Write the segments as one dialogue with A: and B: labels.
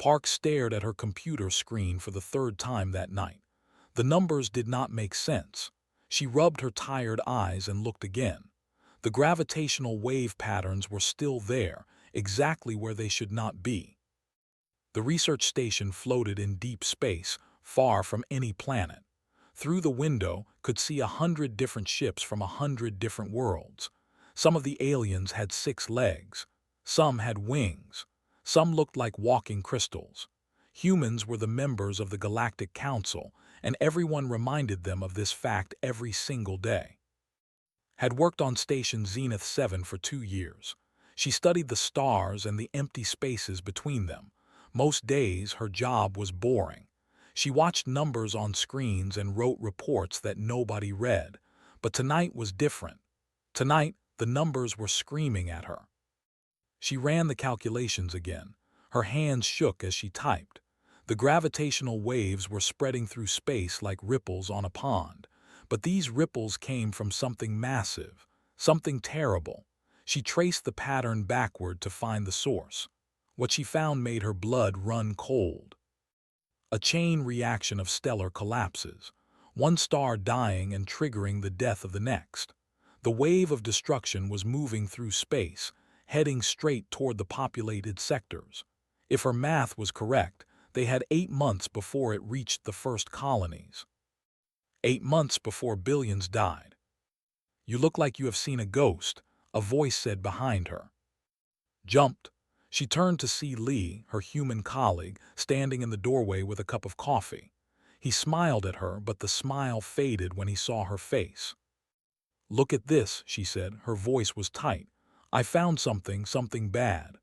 A: Park stared at her computer screen for the third time that night. The numbers did not make sense. She rubbed her tired eyes and looked again. The gravitational wave patterns were still there, exactly where they should not be. The research station floated in deep space, far from any planet. Through the window could see 100 different ships from 100 different worlds. Some of the aliens had 6 legs. Some had wings. Some looked like walking crystals. Humans were the members of the Galactic Council, and everyone reminded them of this fact every single day. Had worked on Station Zenith 7 for 2 years. She studied the stars and the empty spaces between them. Most days her job was boring. She watched numbers on screens and wrote reports that nobody read. But tonight was different. Tonight, the numbers were screaming at her. She ran the calculations again. Her hands shook as she typed. The gravitational waves were spreading through space like ripples on a pond. But these ripples came from something massive, something terrible. She traced the pattern backward to find the source. What she found made her blood run cold. A chain reaction of stellar collapses, one star dying and triggering the death of the next. The wave of destruction was moving through space, heading straight toward the populated sectors. If her math was correct, they had 8 months before it reached the first colonies. 8 months before billions died. "You look like you have seen a ghost," a voice said behind her. Jumped. She turned to see Lee, her human colleague, standing in the doorway with a cup of coffee. He smiled at her, but the smile faded when he saw her face. "Look at this," she said. Her voice was tight. "I found something bad."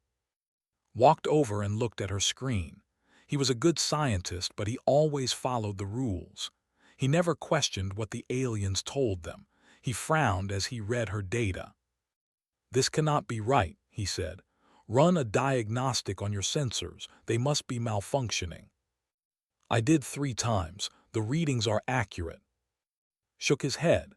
A: Walked over and looked at her screen. He was a good scientist, but he always followed the rules. He never questioned what the aliens told them. He frowned as he read her data. "This cannot be right," he said. "Run a diagnostic on your sensors. They must be malfunctioning." "I did 3 times. The readings are accurate." Shook his head.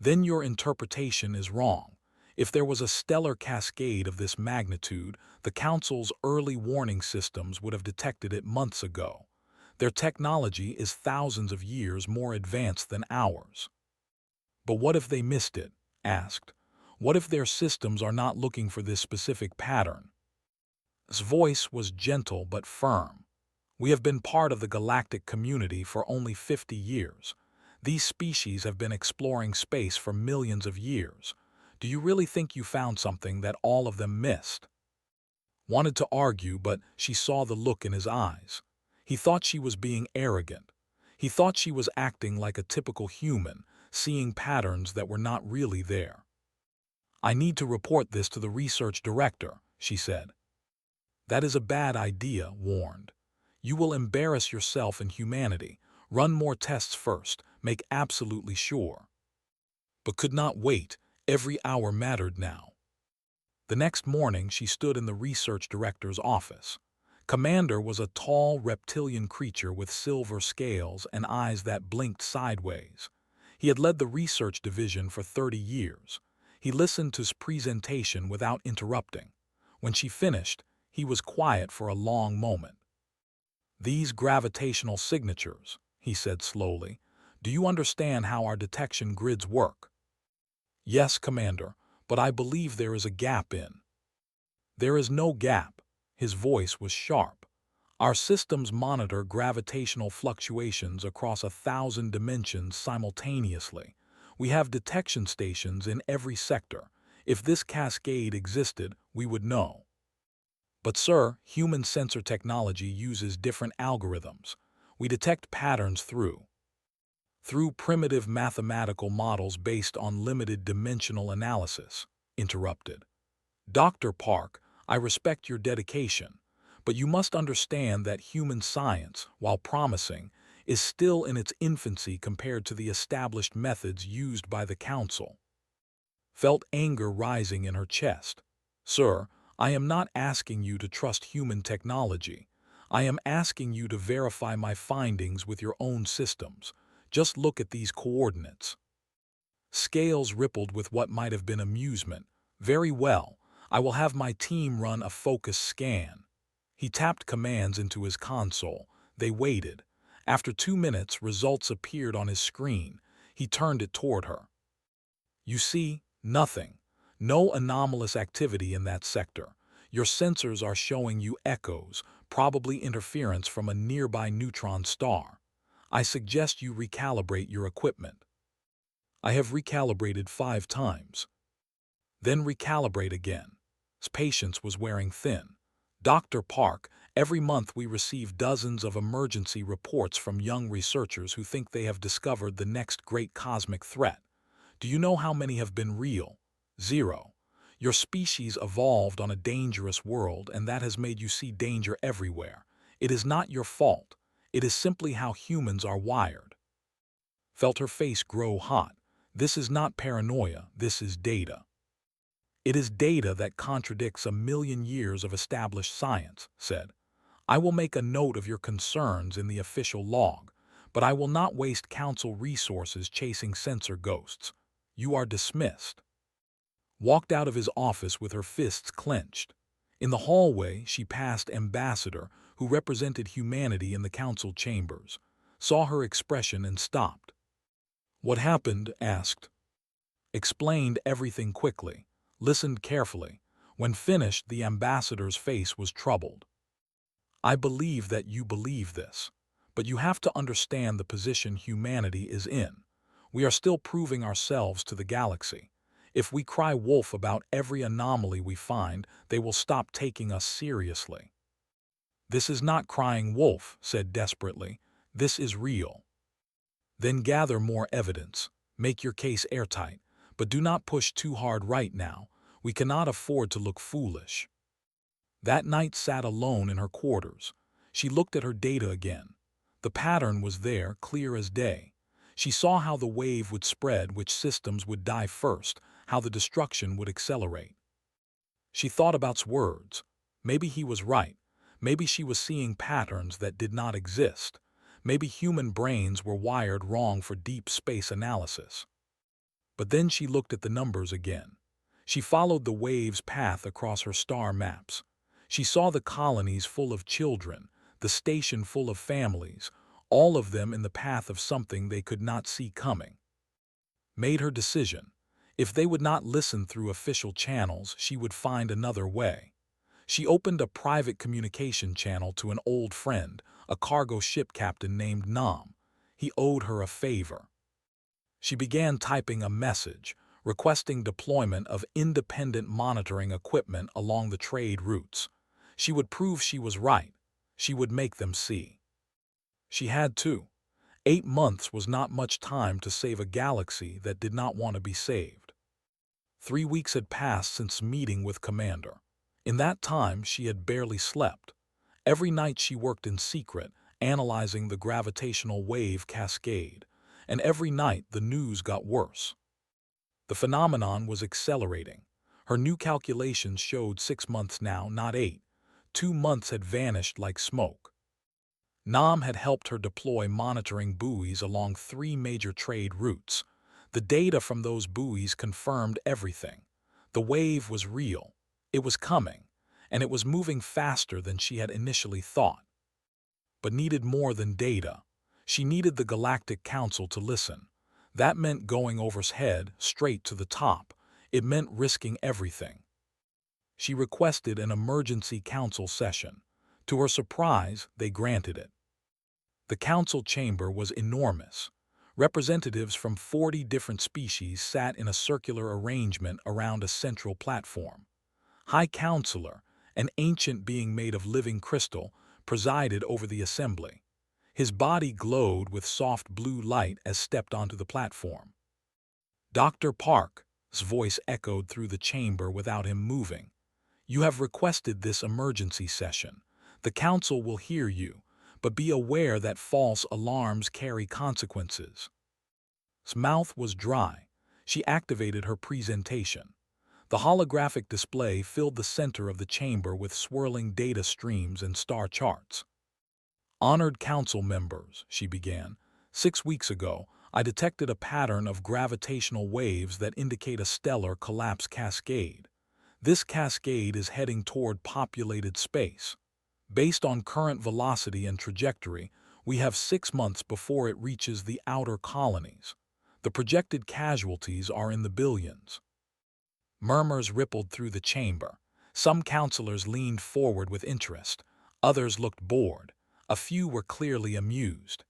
A: "Then your interpretation is wrong. If there was a stellar cascade of this magnitude, the Council's early warning systems would have detected it months ago. Their technology is thousands of years more advanced than ours." "But what if they missed it?" asked. "What if their systems are not looking for this specific pattern?" His voice was gentle but firm. "We have been part of the galactic community for only 50 years. These species have been exploring space for millions of years. Do you really think you found something that all of them missed?" Wanted to argue, but she saw the look in his eyes. He thought she was being arrogant. He thought she was acting like a typical human, seeing patterns that were not really there. "I need to report this to the research director," she said. "That is a bad idea," warned. "You will embarrass yourself and humanity. Run more tests first. Make absolutely sure." But could not wait. Every hour mattered now. The next morning she stood in the research director's office. Commander was a tall reptilian creature with silver scales and eyes that blinked sideways. He had led the research division for 30 years. He listened to his presentation without interrupting. When she finished, he was quiet for a long moment. "These gravitational signatures," he said slowly. "Do you understand how our detection grids work?" "Yes, Commander, but I believe there is a gap in." "There is no gap." His voice was sharp. "Our systems monitor gravitational fluctuations across 1,000 dimensions simultaneously. We have detection stations in every sector. If this cascade existed, we would know." "But sir, human sensor technology uses different algorithms. We detect patterns through primitive mathematical models based on limited dimensional analysis," interrupted. "Dr. Park, I respect your dedication, but you must understand that human science, while promising, is still in its infancy compared to the established methods used by the Council." Felt anger rising in her chest. "Sir, I am not asking you to trust human technology. I am asking you to verify my findings with your own systems. Just look at these coordinates." Scales rippled with what might have been amusement. "Very well. I will have my team run a focus scan." He tapped commands into his console. They waited. After 2 minutes, results appeared on his screen. He turned it toward her. You see, nothing. No anomalous activity in that sector. Your sensors are showing you echoes, probably interference from a nearby neutron star. I suggest you recalibrate your equipment. I have recalibrated 5 times. Then recalibrate again. His patience was wearing thin. Dr. Park, every month we receive dozens of emergency reports from young researchers who think they have discovered the next great cosmic threat. Do you know how many have been real? 0. Your species evolved on a dangerous world, and that has made you see danger everywhere. It is not your fault. It is simply how humans are wired. Felt her face grow hot. This is not paranoia, this is data. It is data that contradicts a million years of established science, said. I will make a note of your concerns in the official log, but I will not waste council resources chasing sensor ghosts. You are dismissed. Walked out of his office with her fists clenched. In the hallway, she passed Ambassador, who represented humanity in the council chambers, saw her expression and stopped. What happened? Asked. Explained everything quickly. Listened carefully. When finished, the ambassador's face was troubled. I believe that you believe this, but you have to understand the position humanity is in. We are still proving ourselves to the galaxy. If we cry wolf about every anomaly we find, they will stop taking us seriously. This is not crying wolf, said desperately. This is real. Then gather more evidence. Make your case airtight, but do not push too hard right now. We cannot afford to look foolish. That night sat alone in her quarters. She looked at her data again. The pattern was there, clear as day. She saw how the wave would spread, which systems would die first, how the destruction would accelerate. She thought about's words. Maybe he was right. Maybe she was seeing patterns that did not exist. Maybe human brains were wired wrong for deep space analysis. But then she looked at the numbers again. She followed the wave's path across her star maps. She saw the colonies full of children, the station full of families, all of them in the path of something they could not see coming. Made her decision. If they would not listen through official channels, she would find another way. She opened a private communication channel to an old friend, a cargo ship captain named Nam. He owed her a favor. She began typing a message, requesting deployment of independent monitoring equipment along the trade routes. She would prove she was right. She would make them see. She had to. 8 months was not much time to save a galaxy that did not want to be saved. 3 weeks had passed since meeting with Commander. In that time, she had barely slept. Every night she worked in secret, analyzing the gravitational wave cascade. And every night the news got worse. The phenomenon was accelerating. Her new calculations showed 6 months now, not 8. 2 months had vanished like smoke. Nam had helped her deploy monitoring buoys along 3 major trade routes. The data from those buoys confirmed everything. The wave was real. It was coming, and it was moving faster than she had initially thought. But needed more than data. She needed the Galactic Council to listen. That meant going over's head, straight to the top. It meant risking everything. She requested an emergency council session. To her surprise, they granted it. The council chamber was enormous. Representatives from 40 different species sat in a circular arrangement around a central platform. High Counselor, an ancient being made of living crystal, presided over the assembly. His body glowed with soft blue light as stepped onto the platform. Dr. Park's voice echoed through the chamber without him moving. You have requested this emergency session. The council will hear you, but be aware that false alarms carry consequences. His mouth was dry. She activated her presentation. The holographic display filled the center of the chamber with swirling data streams and star charts. Honored council members, she began, 6 weeks ago, I detected a pattern of gravitational waves that indicate a stellar collapse cascade. This cascade is heading toward populated space. Based on current velocity and trajectory, we have 6 months before it reaches the outer colonies. The projected casualties are in the billions. Murmurs rippled through the chamber. Some counselors leaned forward with interest. Others looked bored. A few were clearly amused.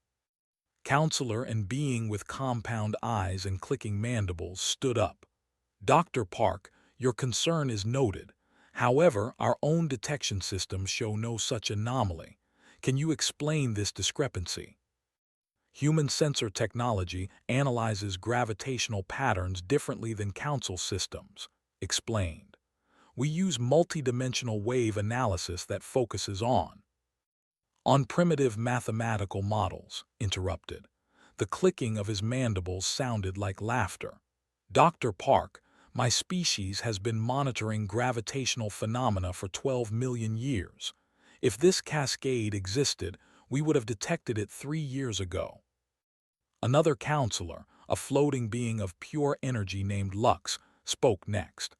A: Counselor and being with compound eyes and clicking mandibles stood up. Dr. Park, your concern is noted. However, our own detection systems show no such anomaly. Can you explain this discrepancy? Human sensor technology analyzes gravitational patterns differently than Council systems, explained. We use multidimensional wave analysis that focuses on primitive mathematical models, interrupted. The clicking of his mandibles sounded like laughter. Dr. Park, my species has been monitoring gravitational phenomena for 12 million years. If this cascade existed, we would have detected it 3 years ago. Another counselor, a floating being of pure energy named Lux, spoke next.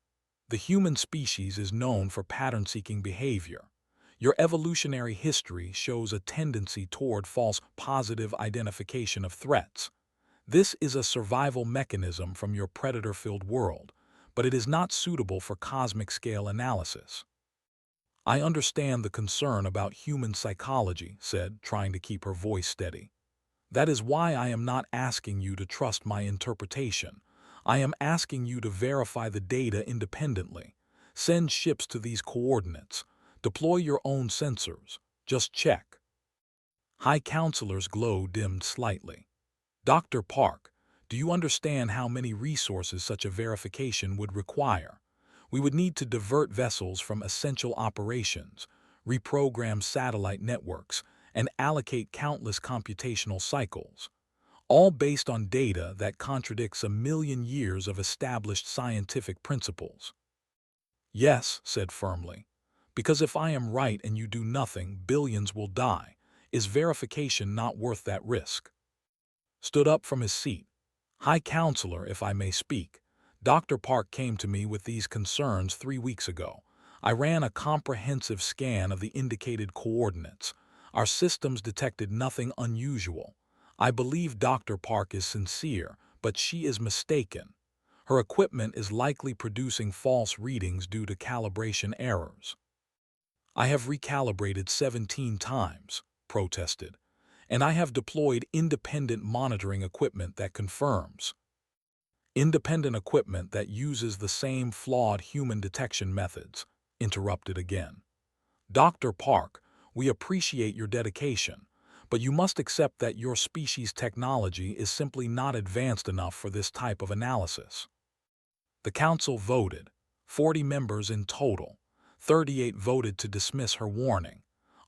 A: The human species is known for pattern-seeking behavior. Your evolutionary history shows a tendency toward false positive identification of threats. This is a survival mechanism from your predator-filled world, but it is not suitable for cosmic-scale analysis. I understand the concern about human psychology, said, trying to keep her voice steady. That is why I am not asking you to trust my interpretation. I am asking you to verify the data independently. Send ships to these coordinates. Deploy your own sensors. Just check. High Counselor's glow dimmed slightly. Dr. Park, do you understand how many resources such a verification would require? We would need to divert vessels from essential operations, reprogram satellite networks, and allocate countless computational cycles, all based on data that contradicts a million years of established scientific principles. Yes, said firmly, because if I am right and you do nothing, billions will die. Is verification not worth that risk? Stood up from his seat. High Counselor, if I may speak, Dr. Park came to me with these concerns 3 weeks ago. I ran a comprehensive scan of the indicated coordinates. Our systems detected nothing unusual. I believe Dr. Park is sincere, but she is mistaken. Her equipment is likely producing false readings due to calibration errors. I have recalibrated 17 times, protested, and I have deployed independent monitoring equipment that confirms. Independent equipment that uses the same flawed human detection methods, interrupted again. Dr. Park, we appreciate your dedication, but you must accept that your species' technology is simply not advanced enough for this type of analysis. The council voted, 40 members in total. 38 voted to dismiss her warning.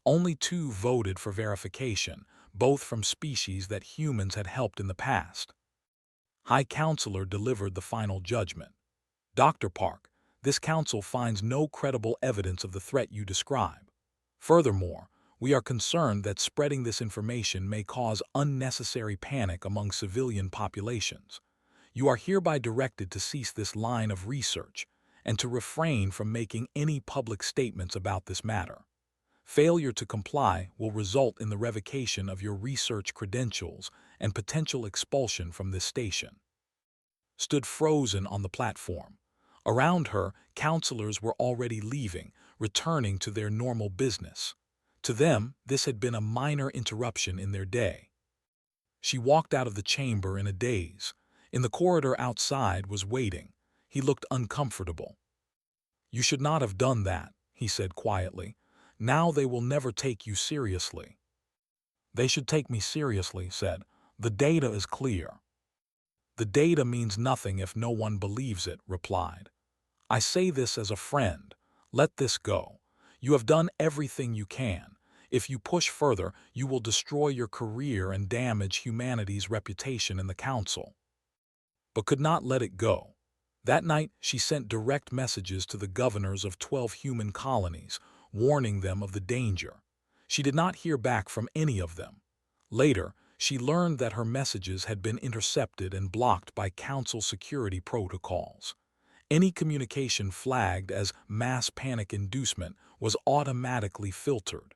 A: Only 2 voted for verification, both from species that humans had helped in the past. High Counselor delivered the final judgment. Dr. Park, this council finds no credible evidence of the threat you describe. Furthermore, we are concerned that spreading this information may cause unnecessary panic among civilian populations. You are hereby directed to cease this line of research and to refrain from making any public statements about this matter. Failure to comply will result in the revocation of your research credentials and potential expulsion from this station. Stood frozen on the platform. Around her, counselors were already leaving, returning to their normal business. To them, this had been a minor interruption in their day. She walked out of the chamber in a daze. In the corridor outside was waiting. He looked uncomfortable. You should not have done that, he said quietly. Now they will never take you seriously. They should take me seriously, said. The data is clear. The data means nothing if no one believes it, replied. I say this as a friend. Let this go. You have done everything you can. If you push further, you will destroy your career and damage humanity's reputation in the council. But could not let it go. That night, she sent direct messages to the governors of 12 human colonies, warning them of the danger. She did not hear back from any of them. Later, she learned that her messages had been intercepted and blocked by council security protocols. Any communication flagged as mass panic inducement was automatically filtered.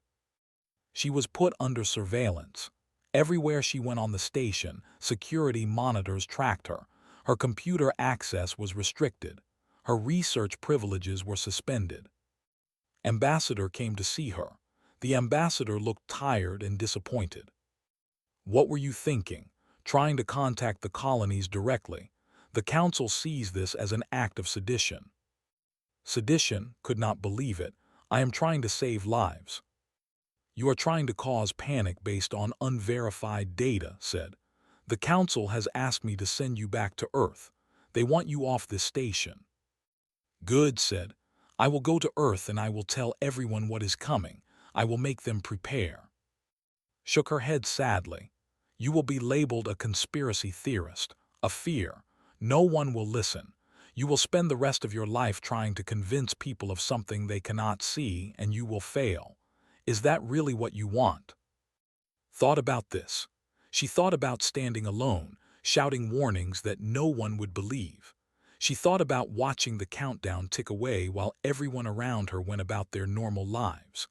A: She was put under surveillance. Everywhere she went on the station, security monitors tracked her. Her computer access was restricted. Her research privileges were suspended. Ambassador came to see her. The ambassador looked tired and disappointed. What were you thinking? Trying to contact the colonies directly. The council sees this as an act of sedition. Sedition? Could not believe it. I am trying to save lives. You are trying to cause panic based on unverified data, said. The council has asked me to send you back to Earth. They want you off this station. Good, said. I will go to Earth and I will tell everyone what is coming. I will make them prepare. Shook her head sadly. You will be labeled a conspiracy theorist, a fear. No one will listen. You will spend the rest of your life trying to convince people of something they cannot see, and you will fail. Is that really what you want? Thought about this. She thought about standing alone, shouting warnings that no one would believe. She thought about watching the countdown tick away while everyone around her went about their normal lives.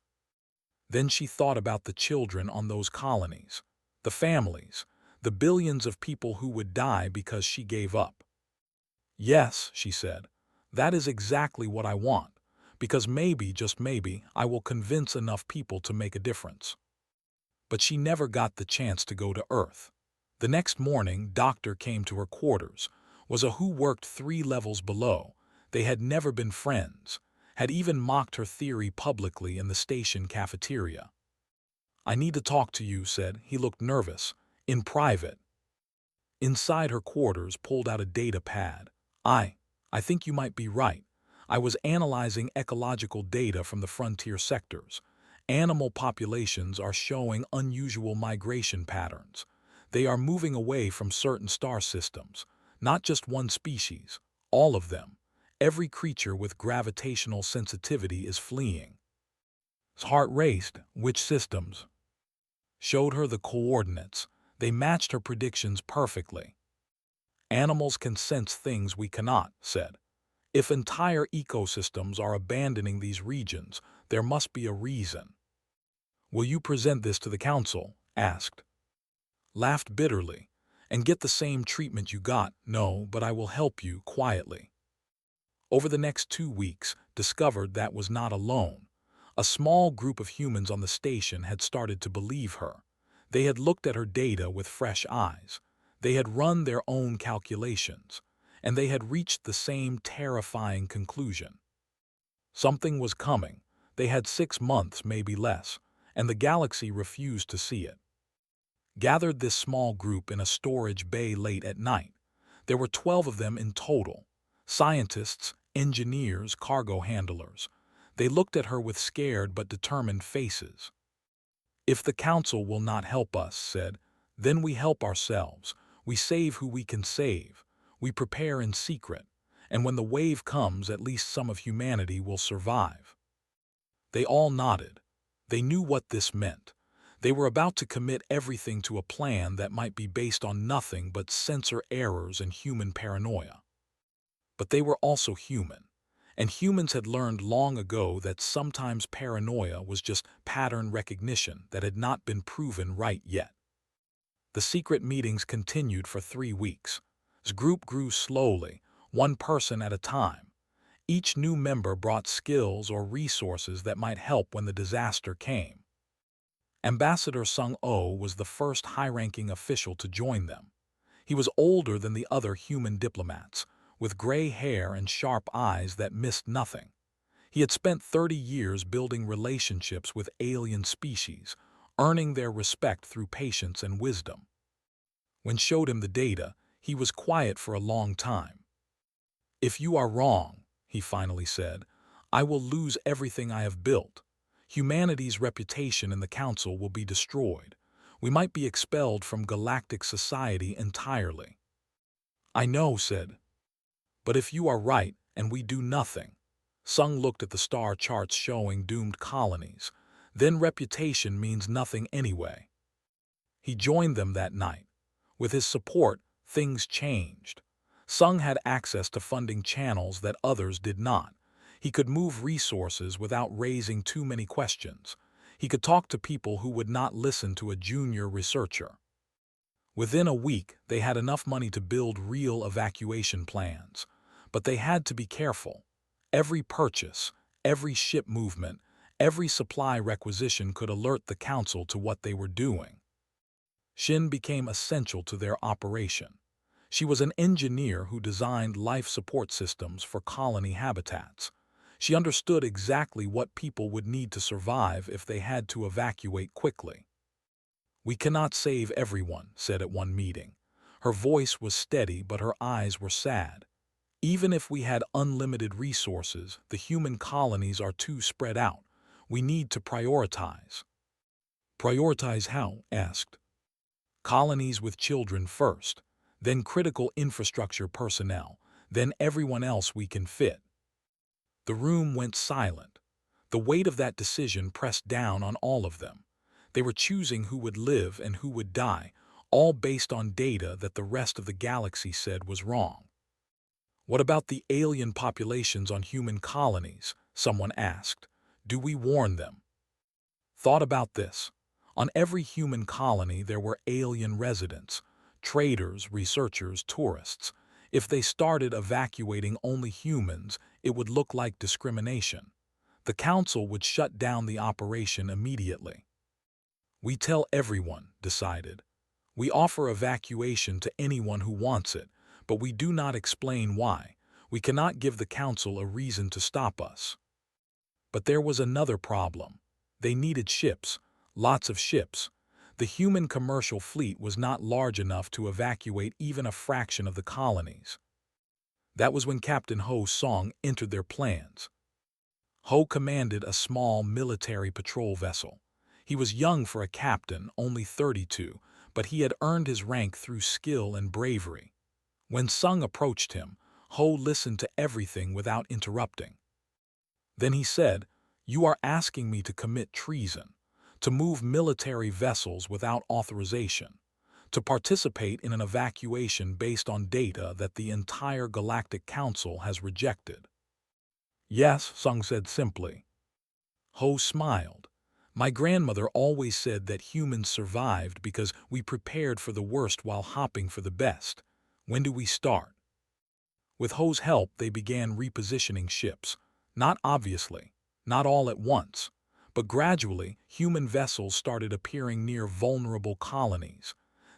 A: Then she thought about the children on those colonies, the families, the billions of people who would die because she gave up. Yes, she said, that is exactly what I want, because maybe, just maybe, I will convince enough people to make a difference. But she never got the chance to go to Earth. The next morning, Doctor came to her quarters, was a who worked 3 levels below. They had never been friends, had even mocked her theory publicly in the station cafeteria. I need to talk to you, said. He looked nervous. In private. Inside her quarters, pulled out a data pad. I think you might be right. I was analyzing ecological data from the frontier sectors. Animal populations are showing unusual migration patterns. They are moving away from certain star systems. Not just one species, all of them. Every creature with gravitational sensitivity is fleeing. His heart raced. Which systems? Showed her the coordinates. They matched her predictions perfectly. Animals can sense things we cannot, said. If entire ecosystems are abandoning these regions, there must be a reason. Will you present this to the council? Asked. Laughed bitterly. And get the same treatment you got? No, but I will help you quietly. Over the next 2 weeks, discovered that was not alone. A small group of humans on the station had started to believe her. They had looked at her data with fresh eyes. They had run their own calculations, and they had reached the same terrifying conclusion. Something was coming. They had 6 months, maybe less, and the galaxy refused to see it. Gathered this small group in a storage bay late at night. There were 12 of them in total. Scientists, engineers, cargo handlers. They looked at her with scared but determined faces. If the council will not help us, said, then we help ourselves. We save who we can save. We prepare in secret. And when the wave comes, at least some of humanity will survive. They all nodded. They knew what this meant. They were about to commit everything to a plan that might be based on nothing but sensor errors and human paranoia. But they were also human. And humans had learned long ago that sometimes paranoia was just pattern recognition that had not been proven right yet. The secret meetings continued for 3 weeks. The group grew slowly, one person at a time. Each new member brought skills or resources that might help when the disaster came. Ambassador Sung-Oh was the first high-ranking official to join them. He was older than the other human diplomats, with gray hair and sharp eyes that missed nothing. He had spent 30 years building relationships with alien species, earning their respect through patience and wisdom. When showed him the data, he was quiet for a long time. If you are wrong, he finally said, I will lose everything I have built. Humanity's reputation in the council will be destroyed. We might be expelled from galactic society entirely. I know, said. But if you are right and we do nothing. Sung looked at the star charts showing doomed colonies. Then reputation means nothing anyway. He joined them that night. With his support, things changed. Sung had access to funding channels that others did not. He could move resources without raising too many questions. He could talk to people who would not listen to a junior researcher. Within a week, they had enough money to build real evacuation plans. But they had to be careful. Every purchase, every ship movement, every supply requisition could alert the council to what they were doing. Shin became essential to their operation. She was an engineer who designed life support systems for colony habitats. She understood exactly what people would need to survive if they had to evacuate quickly. "We cannot save everyone," said at one meeting. Her voice was steady, but her eyes were sad. "Even if we had unlimited resources, the human colonies are too spread out. We need to prioritize." "Prioritize how?" asked. "Colonies with children first, then critical infrastructure personnel, then everyone else we can fit." The room went silent. The weight of that decision pressed down on all of them. They were choosing who would live and who would die, all based on data that the rest of the galaxy said was wrong. "What about the alien populations on human colonies?" someone asked. "Do we warn them?" Thought about this. On every human colony there were alien residents, traders, researchers, tourists. If they started evacuating only humans, it would look like discrimination. The council would shut down the operation immediately. "We tell everyone," decided. "We offer evacuation to anyone who wants it, but we do not explain why. We cannot give the council a reason to stop us." But there was another problem. They needed ships, lots of ships. The human commercial fleet was not large enough to evacuate even a fraction of the colonies. That was when Captain Ho Song entered their plans. Ho commanded a small military patrol vessel. He was young for a captain, only 32, but he had earned his rank through skill and bravery. When Sung approached him, Ho listened to everything without interrupting. Then he said, "You are asking me to commit treason, to move military vessels without authorization, to participate in an evacuation based on data that the entire Galactic Council has rejected." "Yes," Sung said simply. Ho smiled. "My grandmother always said that humans survived because we prepared for the worst while hopping for the best. When do we start?" With Ho's help, they began repositioning ships. Not obviously, not all at once, but gradually human vessels started appearing near vulnerable colonies.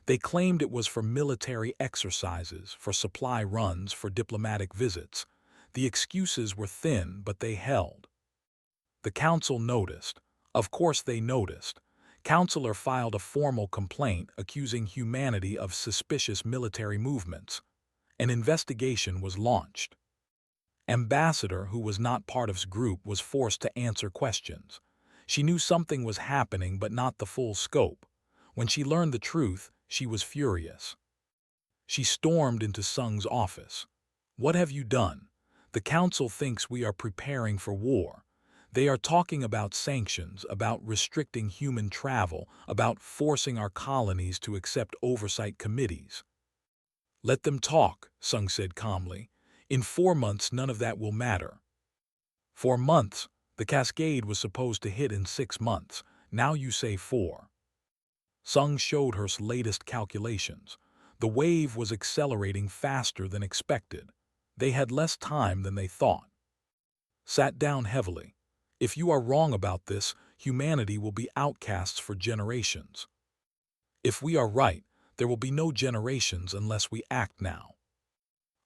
A: They claimed it was for military exercises, for supply runs, for diplomatic visits. The excuses were thin, but they held. The council noticed. Of course they noticed. Counselor filed a formal complaint accusing humanity of suspicious military movements. An investigation was launched. Ambassador, who was not part of his group, was forced to answer questions. She knew something was happening, but not the full scope. When she learned the truth, she was furious. She stormed into Sung's office. "What have you done? The council thinks we are preparing for war. They are talking about sanctions, about restricting human travel, about forcing our colonies to accept oversight committees." "Let them talk," Sung said calmly. "In 4 months, none of that will matter." 4 months? The cascade was supposed to hit in 6 months. Now you say 4. Sung showed her latest calculations. The wave was accelerating faster than expected. They had less time than they thought. Sat down heavily. "If you are wrong about this, humanity will be outcasts for generations. If we are right, there will be no generations unless we act now."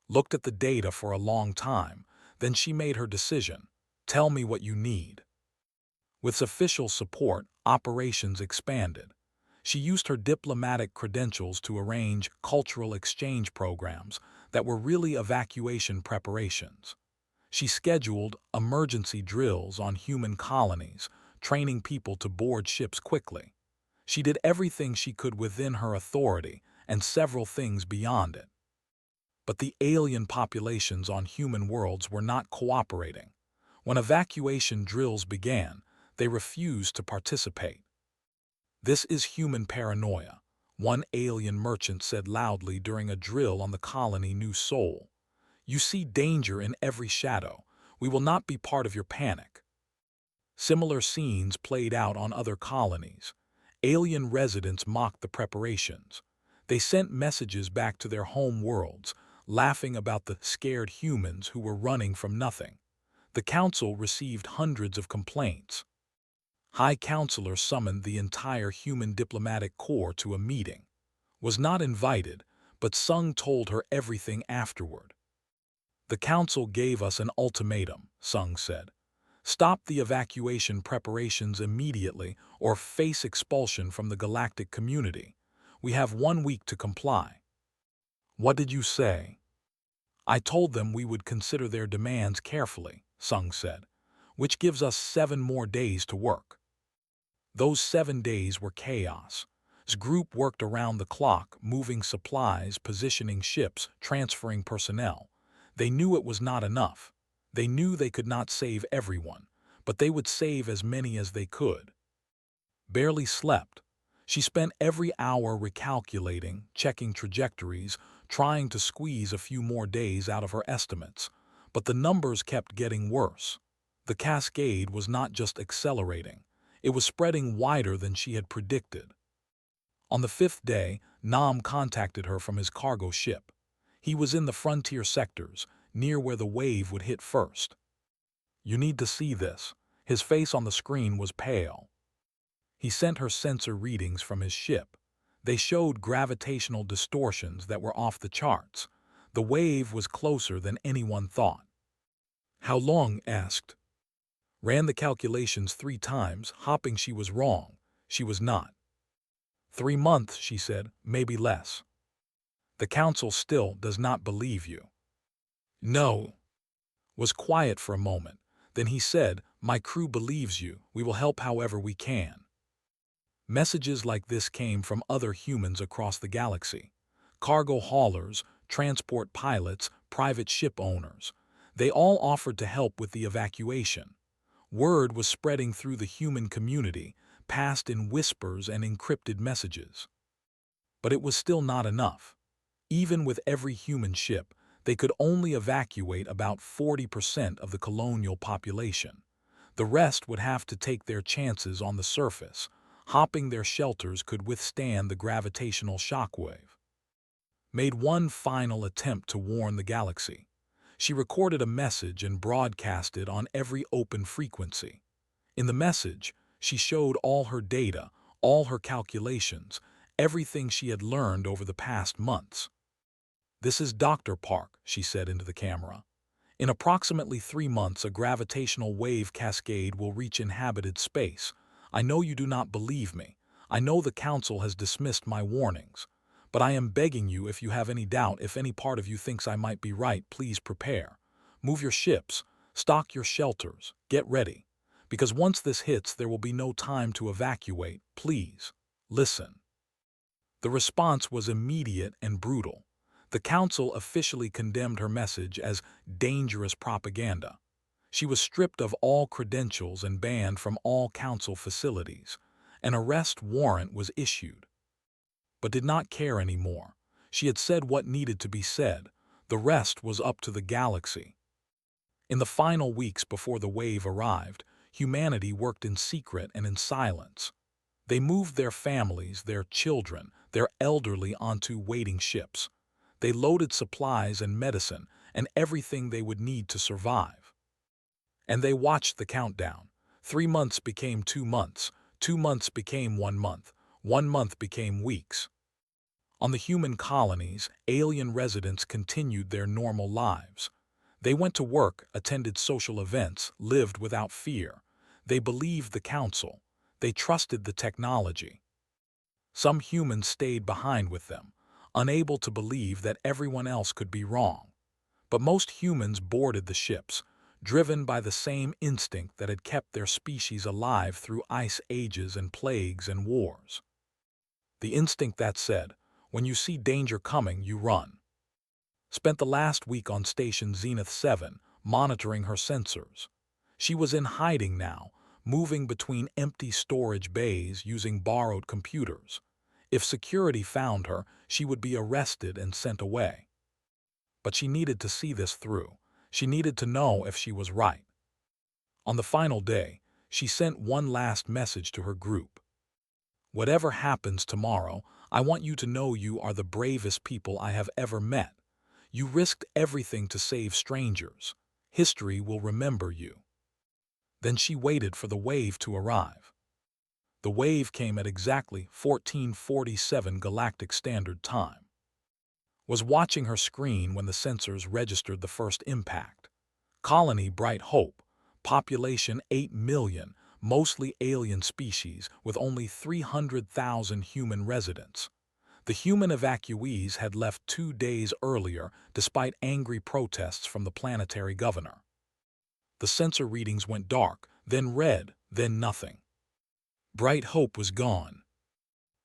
A: Looked at the data for a long time, then she made her decision. "Tell me what you need." With official support, operations expanded. She used her diplomatic credentials to arrange cultural exchange programs that were really evacuation preparations. She scheduled emergency drills on human colonies, training people to board ships quickly. She did everything she could within her authority and several things beyond it. But the alien populations on human worlds were not cooperating. When evacuation drills began, they refused to participate. "This is human paranoia," one alien merchant said loudly during a drill on the colony New Sol. "You see danger in every shadow. We will not be part of your panic." Similar scenes played out on other colonies. Alien residents mocked the preparations. They sent messages back to their home worlds, laughing about the scared humans who were running from nothing. The council received hundreds of complaints. High Counselor summoned the entire human diplomatic corps to a meeting. Was not invited, but Sung told her everything afterward. The council gave us an ultimatum, Sung said. Stop the evacuation preparations immediately or face expulsion from the galactic community. We have 1 week to comply. What did you say? I told them we would consider their demands carefully, Sung said, which gives us 7 more days to work. Those 7 days were chaos. His group worked around the clock, moving supplies, positioning ships, transferring personnel. They knew it was not enough. They knew they could not save everyone, but they would save as many as they could. Barely slept. She spent every hour recalculating, checking trajectories, trying to squeeze a few more days out of her estimates. But the numbers kept getting worse. The cascade was not just accelerating. It was spreading wider than she had predicted. On the 5th day, Nam contacted her from his cargo ship. He was in the frontier sectors, near where the wave would hit first. You need to see this. His face on the screen was pale. He sent her sensor readings from his ship. They showed gravitational distortions that were off the charts. The wave was closer than anyone thought. How long? Asked. Ran the calculations 3 times, hoping she was wrong. She was not. 3 months, she said, maybe less. The council still does not believe you. No. Was quiet for a moment. Then he said, my crew believes you. We will help however we can. Messages like this came from other humans across the galaxy. Cargo haulers, transport pilots, private ship owners. They all offered to help with the evacuation. Word was spreading through the human community, passed in whispers and encrypted messages. But it was still not enough. Even with every human ship, they could only evacuate about 40% of the colonial population. The rest would have to take their chances on the surface. Hopping their shelters could withstand the gravitational shockwave. Made one final attempt to warn the galaxy. She recorded a message and broadcast it on every open frequency. In the message, she showed all her data, all her calculations, everything she had learned over the past months. This is Dr. Park, she said into the camera. In approximately 3 months, a gravitational wave cascade will reach inhabited space. I know you do not believe me. I know the council has dismissed my warnings. But I am begging you, if you have any doubt, if any part of you thinks I might be right, please prepare. Move your ships, stock your shelters, get ready. Because once this hits, there will be no time to evacuate. Please, listen. The response was immediate and brutal. The council officially condemned her message as dangerous propaganda. She was stripped of all credentials and banned from all council facilities. An arrest warrant was issued. But did not care anymore. She had said what needed to be said. The rest was up to the galaxy. In the final weeks before the wave arrived, humanity worked in secret and in silence. They moved their families, their children, their elderly onto waiting ships. They loaded supplies and medicine and everything they would need to survive. And they watched the countdown. 3 months became 2 months. 2 months became 1 month. 1 month became weeks. On the human colonies, alien residents continued their normal lives. They went to work, attended social events, lived without fear. They believed the council. They trusted the technology. Some humans stayed behind with them, unable to believe that everyone else could be wrong. But most humans boarded the ships, driven by the same instinct that had kept their species alive through ice ages and plagues and wars. The instinct that said, when you see danger coming, you run. Spent the last week on Station Zenith 7, monitoring her sensors. She was in hiding now, moving between empty storage bays using borrowed computers. If security found her, she would be arrested and sent away. But she needed to see this through. She needed to know if she was right. On the final day, She sent one last message to her group. Whatever happens tomorrow, I want you to know you are the bravest people I have ever met. You risked everything to save strangers. History will remember you. Then she waited for the wave to arrive. The wave came at exactly 14:47 Galactic Standard Time. Was watching her screen when the sensors registered the first impact. Colony Bright Hope, population 8 million, mostly alien species with only 300,000 human residents. The human evacuees had left 2 days earlier despite angry protests from the planetary governor. The sensor readings went dark, then red, then nothing. Bright Hope was gone.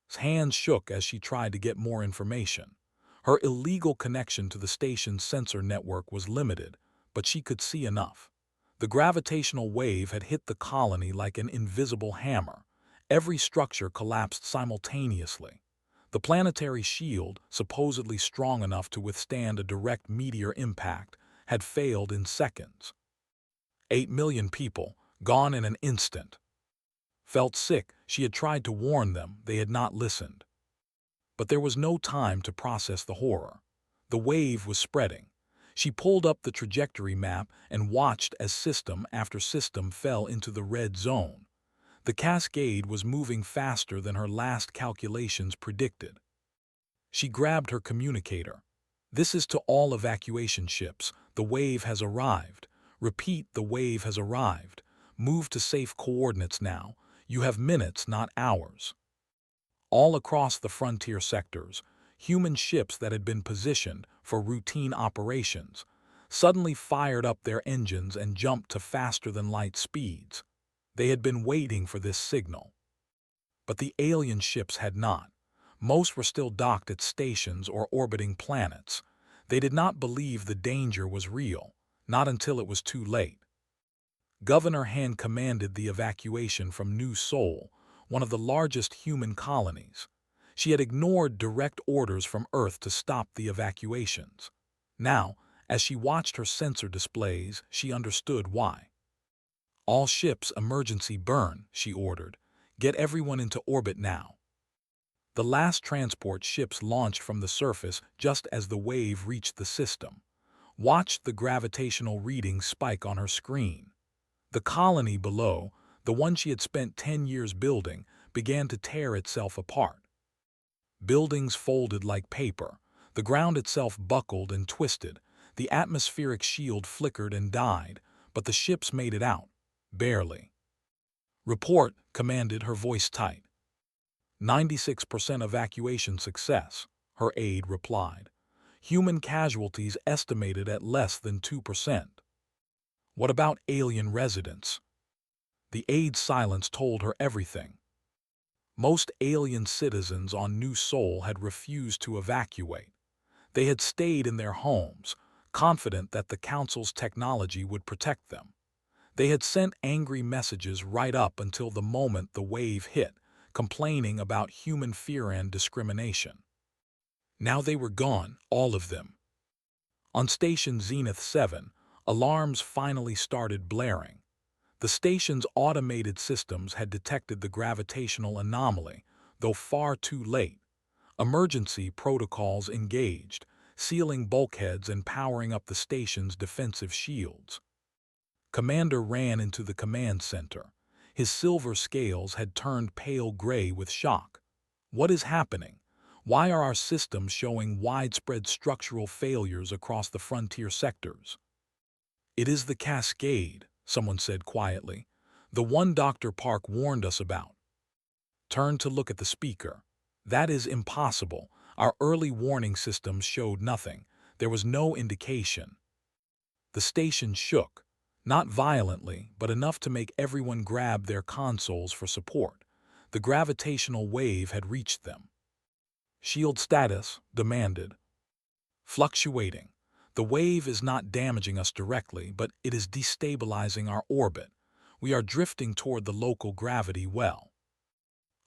A: His hands shook as she tried to get more information. Her illegal connection to the station's sensor network was limited, but she could see enough. The gravitational wave had hit the colony like an invisible hammer. Every structure collapsed simultaneously. The planetary shield, supposedly strong enough to withstand a direct meteor impact, had failed in seconds. 8 million people, gone in an instant. Felt sick, she had tried to warn them, they had not listened. But there was no time to process the horror. The wave was spreading. She pulled up the trajectory map and watched as system after system fell into the red zone. The cascade was moving faster than her last calculations predicted. She grabbed her communicator. This is to all evacuation ships. The wave has arrived. Repeat, the wave has arrived. Move to safe coordinates now. You have minutes, not hours. All across the frontier sectors, human ships that had been positioned for routine operations suddenly fired up their engines and jumped to faster-than-light speeds. They had been waiting for this signal. But the alien ships had not. Most were still docked at stations or orbiting planets. They did not believe the danger was real, not until it was too late. Governor Han commanded the evacuation from New Seoul, one of the largest human colonies. She had ignored direct orders from Earth to stop the evacuations. Now, as she watched her sensor displays, she understood why. All ships emergency burn, she ordered. Get everyone into orbit now. The last transport ships launched from the surface just as the wave reached the system. Watched the gravitational readings spike on her screen. The colony below, the one she had spent 10 years building, began to tear itself apart. Buildings folded like paper. The ground itself buckled and twisted. The atmospheric shield flickered and died, but the ships made it out. Barely. Report, commanded, her voice tight. 96% evacuation success, her aide replied. Human casualties estimated at less than 2%. What about alien residents? The aide's silence told her everything. Most alien citizens on New Seoul had refused to evacuate. They had stayed in their homes, confident that the Council's technology would protect them. They had sent angry messages right up until the moment the wave hit, complaining about human fear and discrimination. Now they were gone, all of them. On Station Zenith 7, alarms finally started blaring. The station's automated systems had detected the gravitational anomaly, though far too late. Emergency protocols engaged, sealing bulkheads and powering up the station's defensive shields. Commander ran into the command center. His silver scales had turned pale gray with shock. What is happening? Why are our systems showing widespread structural failures across the frontier sectors? It is the cascade, someone said quietly. The one Dr. Park warned us about. Turned to look at the speaker. That is impossible. Our early warning systems showed nothing. There was no indication. The station shook. Not violently, but enough to make everyone grab their consoles for support. The gravitational wave had reached them. Shield status, demanded. Fluctuating. The wave is not damaging us directly, but it is destabilizing our orbit. We are drifting toward the local gravity well.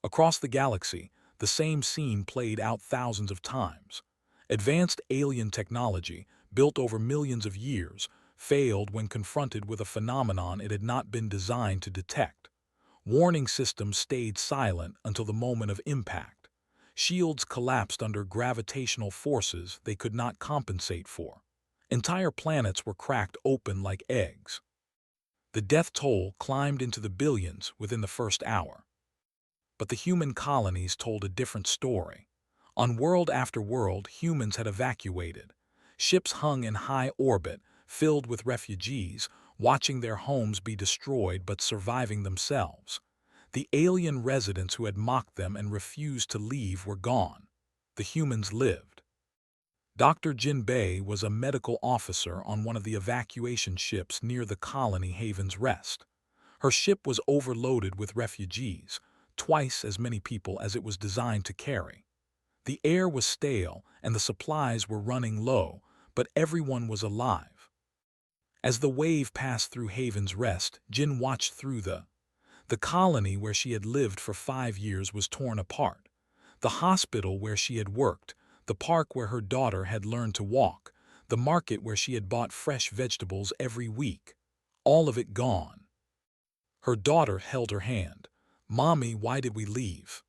A: Across the galaxy, the same scene played out thousands of times. Advanced alien technology, built over millions of years, failed when confronted with a phenomenon it had not been designed to detect. Warning systems stayed silent until the moment of impact. Shields collapsed under gravitational forces they could not compensate for. Entire planets were cracked open like eggs. The death toll climbed into the billions within the first hour. But the human colonies told a different story. On world after world, humans had evacuated. Ships hung in high orbit, filled with refugees, watching their homes be destroyed but surviving themselves. The alien residents who had mocked them and refused to leave were gone. The humans lived. Dr. Jinbei was a medical officer on one of the evacuation ships near the colony Haven's Rest. Her ship was overloaded with refugees, twice as many people as it was designed to carry. The air was stale and the supplies were running low, but everyone was alive. As the wave passed through Haven's Rest, Jin watched through the colony where she had lived for 5 years was torn apart. The hospital where she had worked, the park where her daughter had learned to walk, the market where she had bought fresh vegetables every week. All of it gone. Her daughter held her hand. "Mommy, why did we leave?"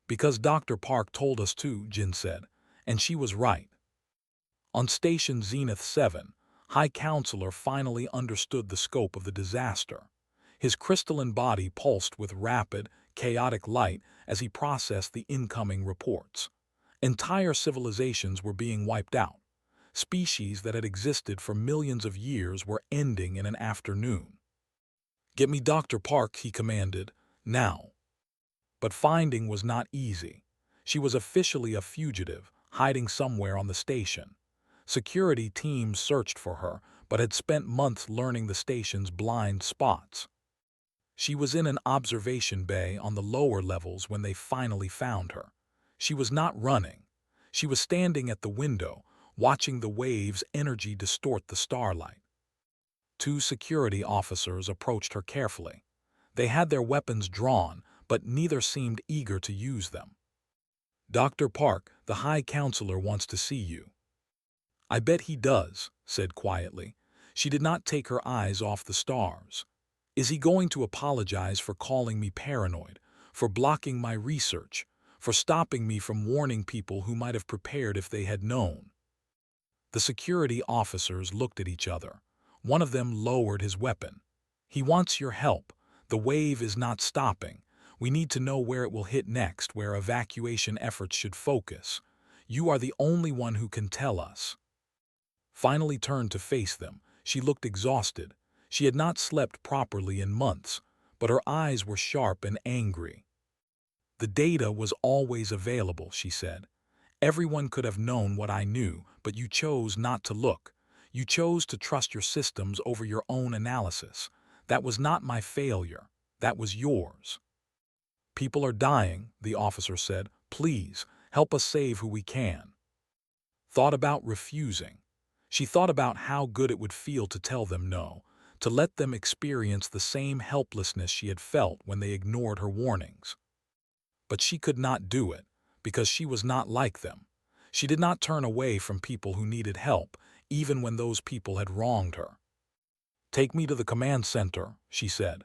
A: "Because Dr. Park told us to," Jin said, and she was right. On Station Zenith 7, High Counselor finally understood the scope of the disaster. His crystalline body pulsed with rapid, chaotic light as he processed the incoming reports. Entire civilizations were being wiped out. Species that had existed for millions of years were ending in an afternoon. "Get me Dr. Park," he commanded, "now." But finding was not easy. She was officially a fugitive, hiding somewhere on the station. Security teams searched for her, but had spent months learning the station's blind spots. She was in an observation bay on the lower levels when they finally found her. She was not running. She was standing at the window, watching the waves' energy distort the starlight. 2 security officers approached her carefully. They had their weapons drawn, but neither seemed eager to use them. "Dr. Park, the High Counselor wants to see you." "I bet he does," said quietly. She did not take her eyes off the stars. "Is he going to apologize for calling me paranoid, for blocking my research, for stopping me from warning people who might have prepared if they had known?" The security officers looked at each other. One of them lowered his weapon. "He wants your help. The wave is not stopping. We need to know where it will hit next, where evacuation efforts should focus. You are the only one who can tell us." Finally turned to face them, she looked exhausted. She had not slept properly in months, but her eyes were sharp and angry. "The data was always available," she said. "Everyone could have known what I knew, but you chose not to look. You chose to trust your systems over your own analysis. That was not my failure. That was yours." "People are dying," the officer said. "Please, help us save who we can." Thought about refusing. She thought about how good it would feel to tell them no, to let them experience the same helplessness she had felt when they ignored her warnings. But she could not do it, because she was not like them. She did not turn away from people who needed help, even when those people had wronged her. "Take me to the command center," she said.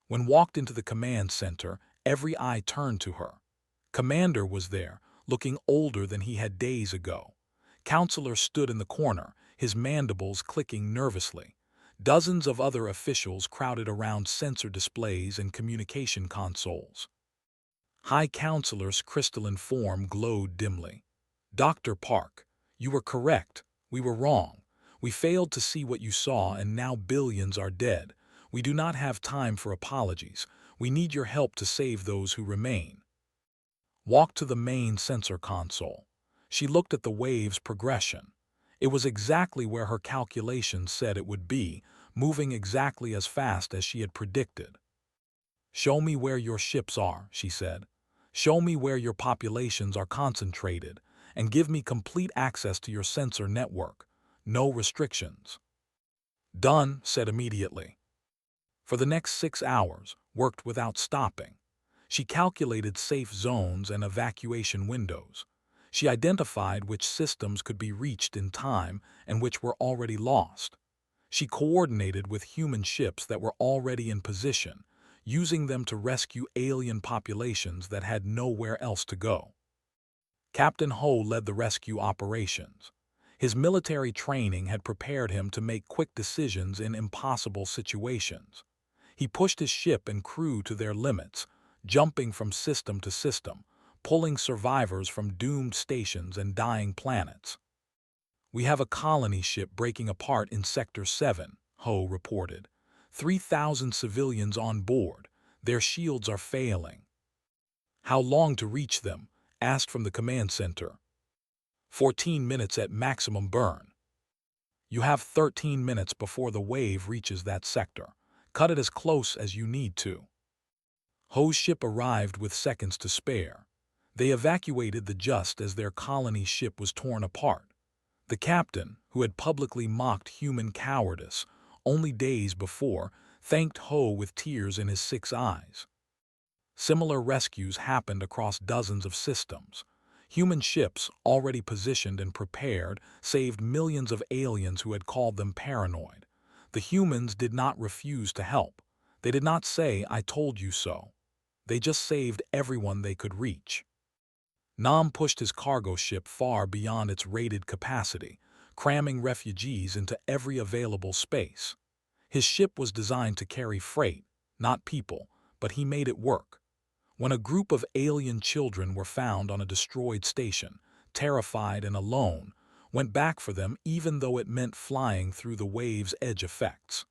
A: When walked into the command center, every eye turned to her. Commander was there, looking older than he had days ago. Counselor stood in the corner, his mandibles clicking nervously. Dozens of other officials crowded around sensor displays and communication consoles. High Counselor's crystalline form glowed dimly. "Dr. Park, you were correct. We were wrong. We failed to see what you saw, and now billions are dead. We do not have time for apologies. We need your help to save those who remain." Walked to the main sensor console. She looked at the wave's progression. It was exactly where her calculations said it would be, moving exactly as fast as she had predicted. "Show me where your ships are," she said. "Show me where your populations are concentrated, and give me complete access to your sensor network. No restrictions." "Done," said immediately. For the next 6 hours, worked without stopping. She calculated safe zones and evacuation windows. She identified which systems could be reached in time and which were already lost. She coordinated with human ships that were already in position, using them to rescue alien populations that had nowhere else to go. Captain Ho led the rescue operations. His military training had prepared him to make quick decisions in impossible situations. He pushed his ship and crew to their limits, jumping from system to system, pulling survivors from doomed stations and dying planets. "We have a colony ship breaking apart in Sector 7, Ho reported. 3,000 civilians on board. Their shields are failing." "How long to reach them?" asked from the command center. 14 minutes at maximum burn." "You have 13 minutes before the wave reaches that sector. Cut it as close as you need to." Ho's ship arrived with seconds to spare. They evacuated the just as their colony ship was torn apart. The captain, who had publicly mocked human cowardice only days before, thanked Ho with tears in his 6 eyes. Similar rescues happened across dozens of systems. Human ships, already positioned and prepared, saved millions of aliens who had called them paranoid. The humans did not refuse to help. They did not say, "I told you so." They just saved everyone they could reach. Nam pushed his cargo ship far beyond its rated capacity, cramming refugees into every available space. His ship was designed to carry freight, not people, but he made it work. When a group of alien children were found on a destroyed station, terrified and alone, went back for them even though it meant flying through the wave's edge effects.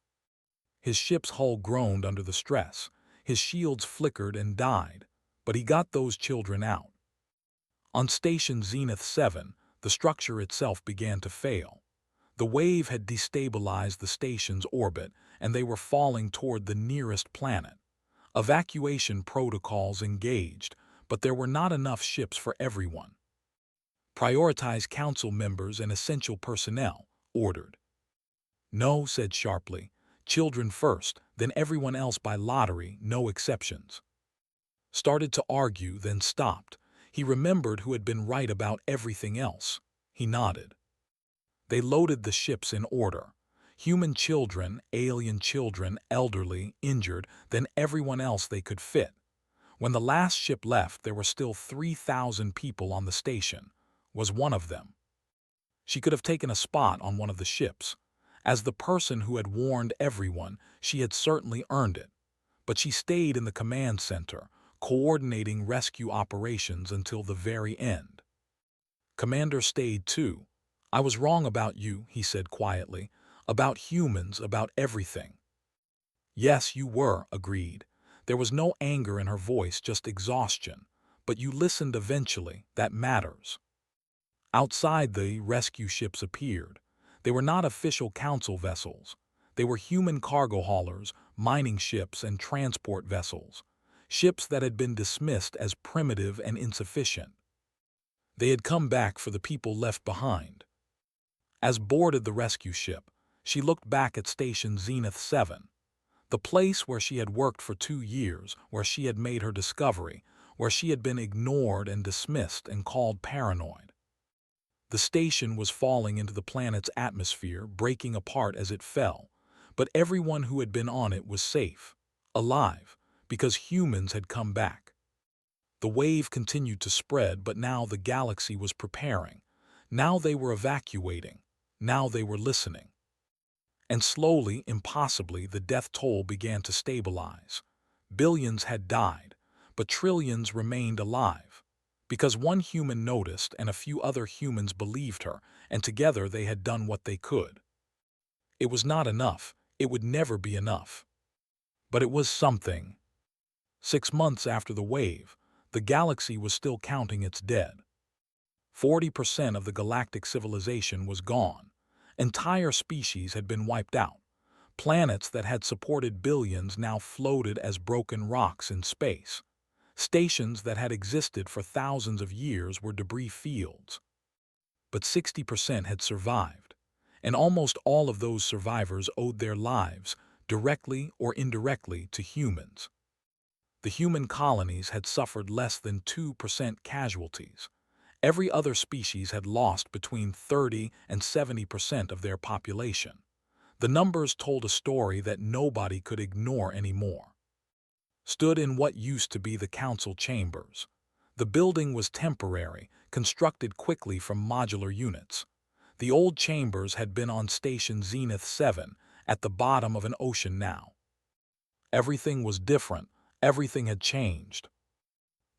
A: His ship's hull groaned under the stress. His shields flickered and died, but he got those children out. On Station Zenith 7, the structure itself began to fail. The wave had destabilized the station's orbit, and they were falling toward the nearest planet. Evacuation protocols engaged, but there were not enough ships for everyone. "Prioritize council members and essential personnel," ordered. "No," said sharply. "Children first, then everyone else by lottery, no exceptions." Started to argue, then stopped. He remembered who had been right about everything else. He nodded. They loaded the ships in order. Human children, alien children, elderly, injured, then everyone else they could fit. When the last ship left, there were still 3,000 people on the station. Was one of them. She could have taken a spot on one of the ships. As the person who had warned everyone, she had certainly earned it. But she stayed in the command center, coordinating rescue operations until the very end. Commander stayed too. "I was wrong about you," he said quietly. "About humans, about everything." "Yes, you were," agreed. There was no anger in her voice, just exhaustion. "But you listened eventually, that matters." Outside, the rescue ships appeared. They were not official council vessels. They were human cargo haulers, mining ships, and transport vessels. Ships that had been dismissed as primitive and insufficient. They had come back for the people left behind. As boarded the rescue ship, she looked back at Station Zenith 7. The place where she had worked for 2 years, where she had made her discovery, where she had been ignored and dismissed and called paranoid. The station was falling into the planet's atmosphere, breaking apart as it fell, but everyone who had been on it was safe, alive, because humans had come back. The wave continued to spread, but now the galaxy was preparing. Now they were evacuating. Now they were listening. And slowly, impossibly, the death toll began to stabilize. Billions had died, but trillions remained alive. Because one human noticed and a few other humans believed her, and together they had done what they could. It was not enough. It would never be enough. But it was something. 6 months after the wave, the galaxy was still counting its dead. 40% of the galactic civilization was gone. Entire species had been wiped out. Planets that had supported billions now floated as broken rocks in space. Stations that had existed for thousands of years were debris fields. But 60% had survived, and almost all of those survivors owed their lives, directly or indirectly, to humans. The human colonies had suffered less than 2% casualties. Every other species had lost between 30 and 70% of their population. The numbers told a story that nobody could ignore anymore. Stood in what used to be the council chambers. The building was temporary, constructed quickly from modular units. The old chambers had been on Station Zenith 7, at the bottom of an ocean now. Everything was different, everything had changed.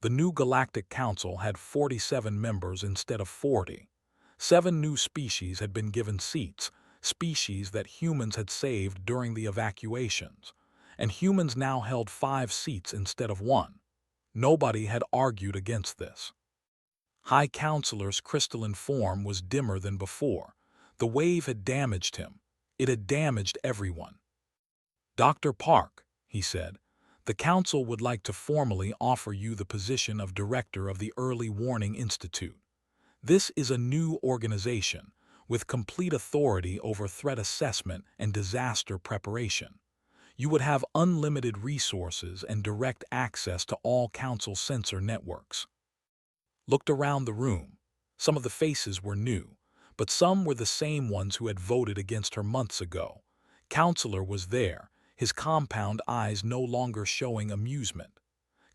A: The new Galactic Council had 47 members instead of 40. 7 new species had been given seats, species that humans had saved during the evacuations, and humans now held 5 seats instead of 1. Nobody had argued against this. High Counselor's crystalline form was dimmer than before. The wave had damaged him. It had damaged everyone. "Dr. Park," he said, "the Council would like to formally offer you the position of Director of the Early Warning Institute. This is a new organization, with complete authority over threat assessment and disaster preparation. You would have unlimited resources and direct access to all Council sensor networks." Looked around the room. Some of the faces were new, but some were the same ones who had voted against her months ago. Counselor was there, his compound eyes no longer showing amusement.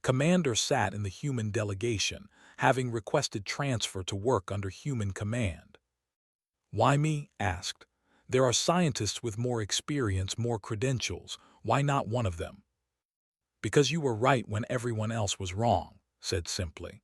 A: Commander sat in the human delegation, having requested transfer to work under human command. "Why me?" asked. "There are scientists with more experience, more credentials. Why not one of them?" "Because you were right when everyone else was wrong," said simply.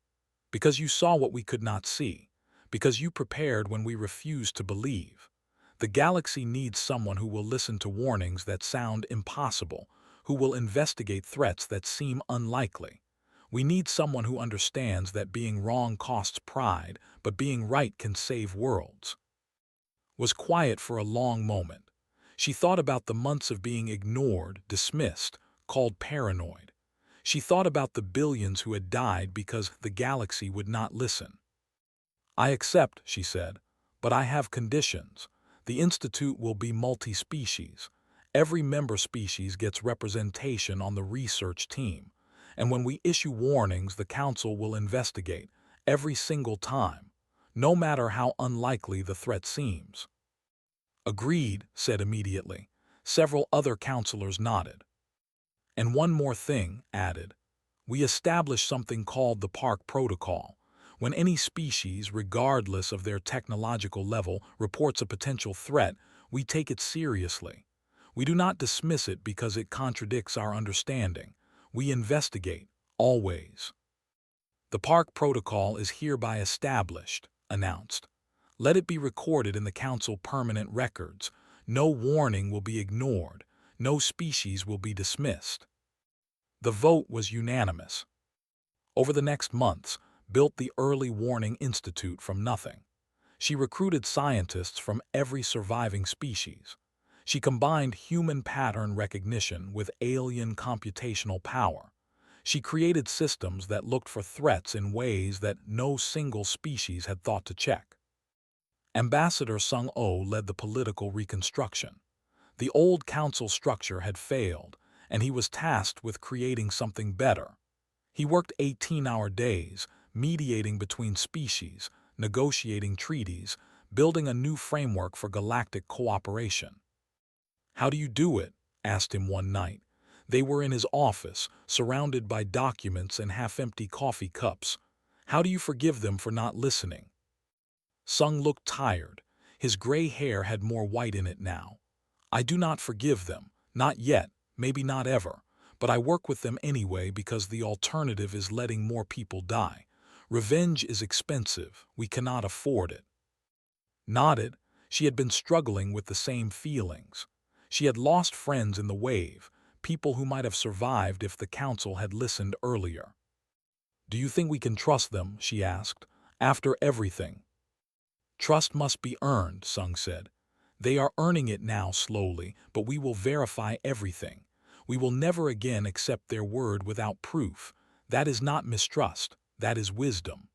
A: "Because you saw what we could not see. Because you prepared when we refused to believe. The galaxy needs someone who will listen to warnings that sound impossible, who will investigate threats that seem unlikely. We need someone who understands that being wrong costs pride, but being right can save worlds." Was quiet for a long moment. She thought about the months of being ignored, dismissed, called paranoid. She thought about the billions who had died because the galaxy would not listen. "I accept," she said, "but I have conditions. The Institute will be multi-species. Every member species gets representation on the research team. And when we issue warnings, the Council will investigate, every single time, no matter how unlikely the threat seems." "Agreed," said immediately. Several other counselors nodded. "And one more thing," added. "We established something called the Park Protocol. When any species, regardless of their technological level, reports a potential threat, we take it seriously. We do not dismiss it because it contradicts our understanding. We investigate, always. The Park Protocol is hereby established," announced. "Let it be recorded in the Council permanent records. No warning will be ignored. No species will be dismissed." The vote was unanimous. Over the next months, built the Early Warning Institute from nothing. She recruited scientists from every surviving species. She combined human pattern recognition with alien computational power. She created systems that looked for threats in ways that no single species had thought to check. Ambassador Sung-Oh led the political reconstruction. The old council structure had failed, and he was tasked with creating something better. He worked 18-hour days, mediating between species, negotiating treaties, building a new framework for galactic cooperation. "How do you do it?" asked him one night. They were in his office, surrounded by documents and half-empty coffee cups. "How do you forgive them for not listening?" Sung looked tired. His gray hair had more white in it now. "I do not forgive them. Not yet, maybe not ever. But I work with them anyway because the alternative is letting more people die. Revenge is expensive. We cannot afford it." Nodded. She had been struggling with the same feelings. She had lost friends in the wave, people who might have survived if the council had listened earlier. "Do you think we can trust them?" she asked. "After everything?" "Trust must be earned," Sung said. "They are earning it now slowly, but we will verify everything. We will never again accept their word without proof. That is not mistrust, that is wisdom."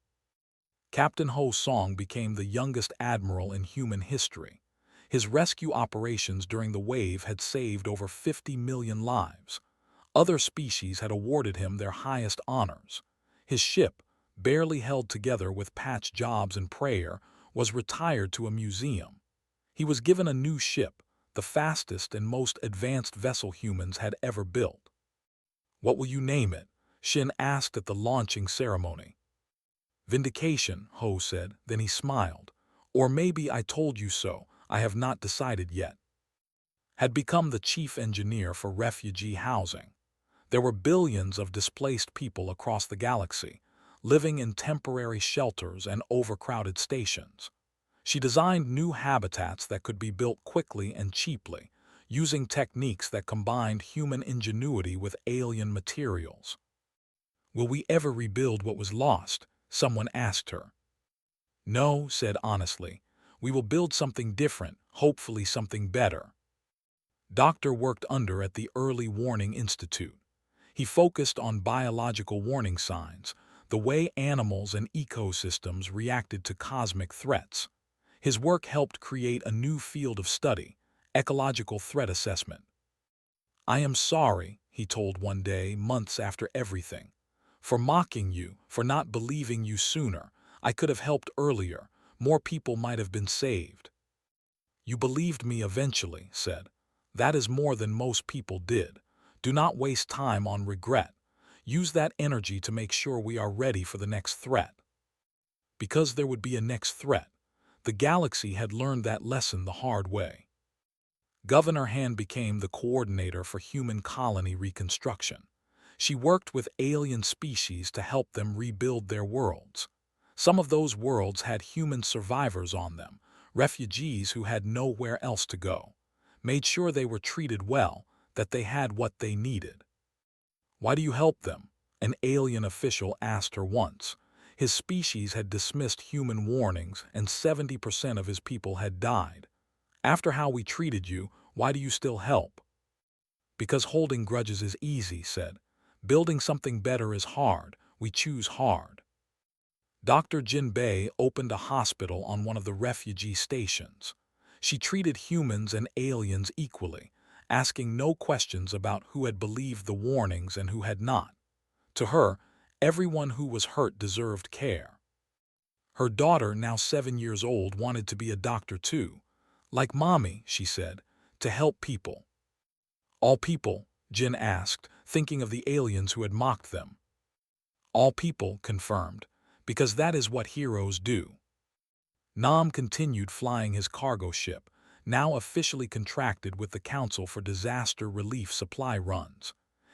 A: Captain Ho Song became the youngest admiral in human history. His rescue operations during the wave had saved over 50 million lives. Other species had awarded him their highest honors. His ship, barely held together with patch jobs and prayer, was retired to a museum. He was given a new ship, the fastest and most advanced vessel humans had ever built. "What will you name it?" Shin asked at the launching ceremony. "Vindication," Ho said, then he smiled. "Or maybe I told you so, I have not decided yet." Had become the chief engineer for refugee housing. There were billions of displaced people across the galaxy, living in temporary shelters and overcrowded stations. She designed new habitats that could be built quickly and cheaply, using techniques that combined human ingenuity with alien materials. "Will we ever rebuild what was lost?" someone asked her. "No," said honestly. "We will build something different, hopefully something better." Doctor worked under at the Early Warning Institute. He focused on biological warning signs, the way animals and ecosystems reacted to cosmic threats. His work helped create a new field of study, ecological threat assessment. "I am sorry," he told one day, months after everything, "for mocking you, for not believing you sooner. I could have helped earlier. More people might have been saved." "You believed me eventually," said. "That is more than most people did. Do not waste time on regret. Use that energy to make sure we are ready for the next threat." Because there would be a next threat. The galaxy had learned that lesson the hard way. Governor Han became the coordinator for human colony reconstruction. She worked with alien species to help them rebuild their worlds. Some of those worlds had human survivors on them, refugees who had nowhere else to go. Made sure they were treated well, that they had what they needed. "Why do you help them?" an alien official asked her once. His species had dismissed human warnings and 70% of his people had died. "After how we treated you, why do you still help?" "Because holding grudges is easy," said. "Building something better is hard. We choose hard." Dr. Jin Bei opened a hospital on one of the refugee stations. She treated humans and aliens equally, asking no questions about who had believed the warnings and who had not. To her, everyone who was hurt deserved care. Her daughter, now 7 years old, wanted to be a doctor too. "Like Mommy," she said, "to help people." "All people?" Jin asked, thinking of the aliens who had mocked them. "All people," confirmed, "because that is what heroes do." Nam continued flying his cargo ship, now officially contracted with the Council for Disaster Relief Supply Runs.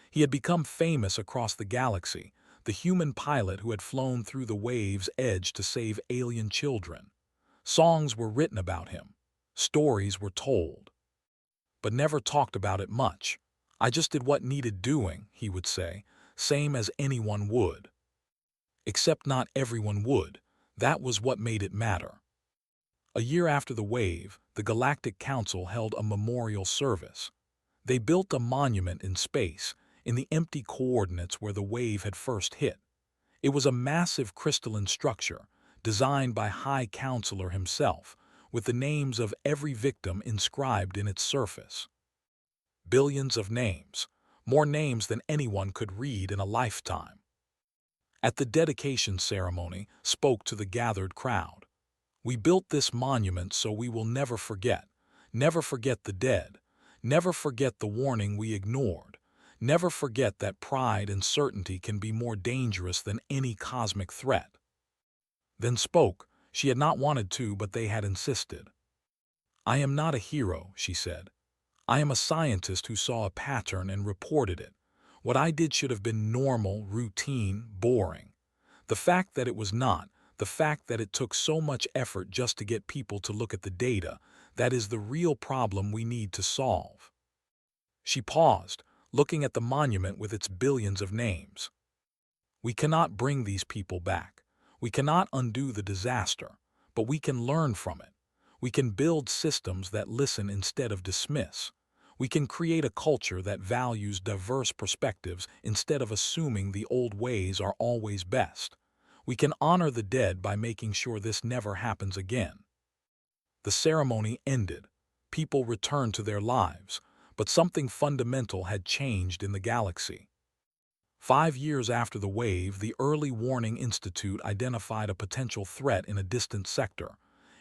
A: He had become famous across the galaxy, the human pilot who had flown through the wave's edge to save alien children. Songs were written about him. Stories were told. But never talked about it much. "I just did what needed doing," he would say, "same as anyone would." Except not everyone would. That was what made it matter. A year after the wave, the Galactic Council held a memorial service. They built a monument in space, in the empty coordinates where the wave had first hit. It was a massive crystalline structure, designed by High Counselor himself, with the names of every victim inscribed in its surface. Billions of names, more names than anyone could read in a lifetime. At the dedication ceremony, spoke to the gathered crowd. "We built this monument so we will never forget the dead, never forget the warning we ignored, never forget that pride and certainty can be more dangerous than any cosmic threat." Then spoke. She had not wanted to, but they had insisted. "I am not a hero," she said. "I am a scientist who saw a pattern and reported it. What I did should have been normal, routine, boring. The fact that it was not, the fact that it took so much effort just to get people to look at the data, that is the real problem we need to solve." She paused, looking at the monument with its billions of names. "We cannot bring these people back. We cannot undo the disaster, but we can learn from it. We can build systems that listen instead of dismiss. We can create a culture that values diverse perspectives instead of assuming the old ways are always best. We can honor the dead by making sure this never happens again." The ceremony ended. People returned to their lives, but something fundamental had changed in the galaxy. 5 years after the wave, the Early Warning Institute identified a potential threat in a distant sector.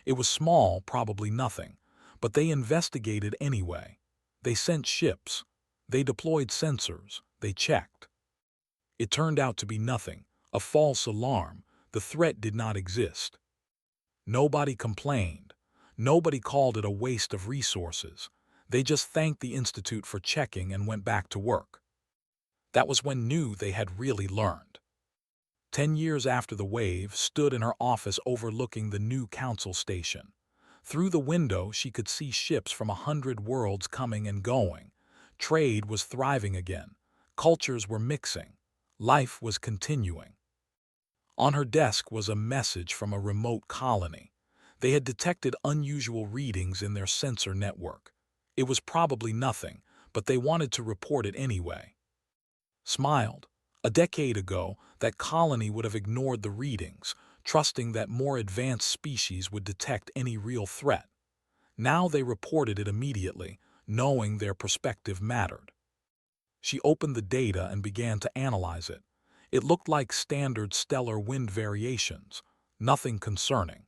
A: It was small, probably nothing, But they investigated anyway. They sent ships. They deployed sensors. They checked. It turned out to be nothing, a false alarm. The threat did not exist. Nobody complained. Nobody called it a waste of resources. They just thanked the Institute for checking and went back to work. That was when knew they had really learned. 10 years after the wave stood in her office overlooking the new council station. Through the window she could see ships from 100 worlds coming and going. Trade was thriving again. Cultures were mixing. Life was continuing. On her desk was a message from a remote colony. They had detected unusual readings in their sensor network. It was probably nothing, but they wanted to report it anyway. Smiled. A decade ago, that colony would have ignored the readings, trusting that more advanced species would detect any real threat. Now they reported it immediately, knowing their perspective mattered. She opened the data and began to analyze it. It looked like standard stellar wind variations, nothing concerning.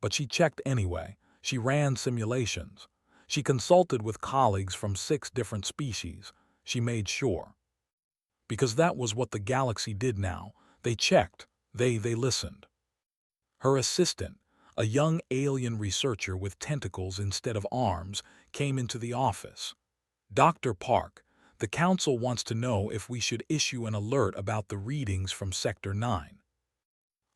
A: But she checked anyway. She ran simulations. She consulted with colleagues from 6 different species. She made sure. Because that was what the galaxy did now. They checked. They listened. Her assistant, a young alien researcher with tentacles instead of arms, came into the office. Dr. Park, the council wants to know if we should issue an alert about the readings from Sector 9.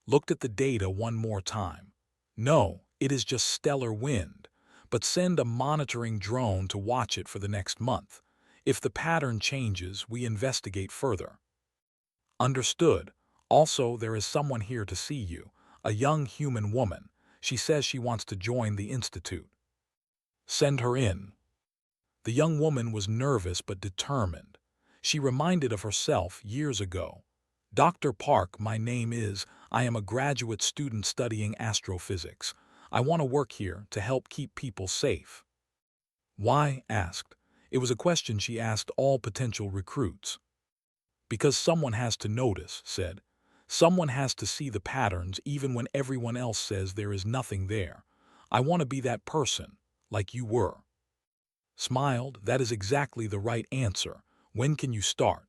A: Looked at the data one more time. No, it is just stellar wind, but send a monitoring drone to watch it for the next month. If the pattern changes, we investigate further. Understood. Also, there is someone here to see you, a young human woman. She says she wants to join the institute. Send her in. The young woman was nervous but determined. She reminded of herself years ago. Dr. Park, my name is, I am a graduate student studying astrophysics. I want to work here to help keep people safe. Why? Asked. It was a question she asked all potential recruits. Because someone has to notice, said. Someone has to see the patterns even when everyone else says there is nothing there. I want to be that person, like you were. Smiled. That is exactly the right answer. When can you start?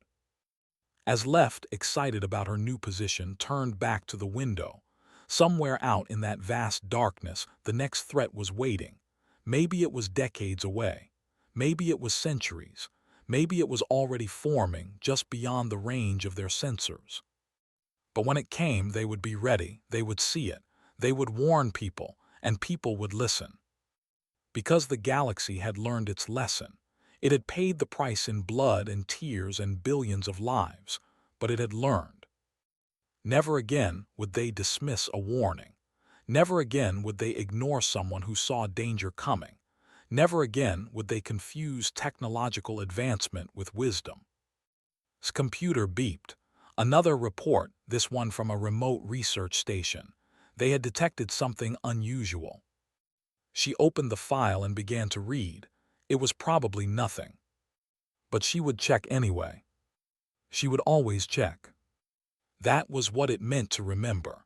A: As left, excited about her new position, turned back to the window. Somewhere out in that vast darkness, the next threat was waiting. Maybe it was decades away. Maybe it was centuries. Maybe it was already forming just beyond the range of their sensors. But when it came, they would be ready. They would see it. They would warn people, and people would listen. Because the galaxy had learned its lesson. It had paid the price in blood and tears and billions of lives, but it had learned. Never again would they dismiss a warning. Never again would they ignore someone who saw danger coming. Never again would they confuse technological advancement with wisdom. His computer beeped. Another report, this one from a remote research station. They had detected something unusual. She opened the file and began to read. It was probably nothing. But she would check anyway. She would always check. That was what it meant to remember.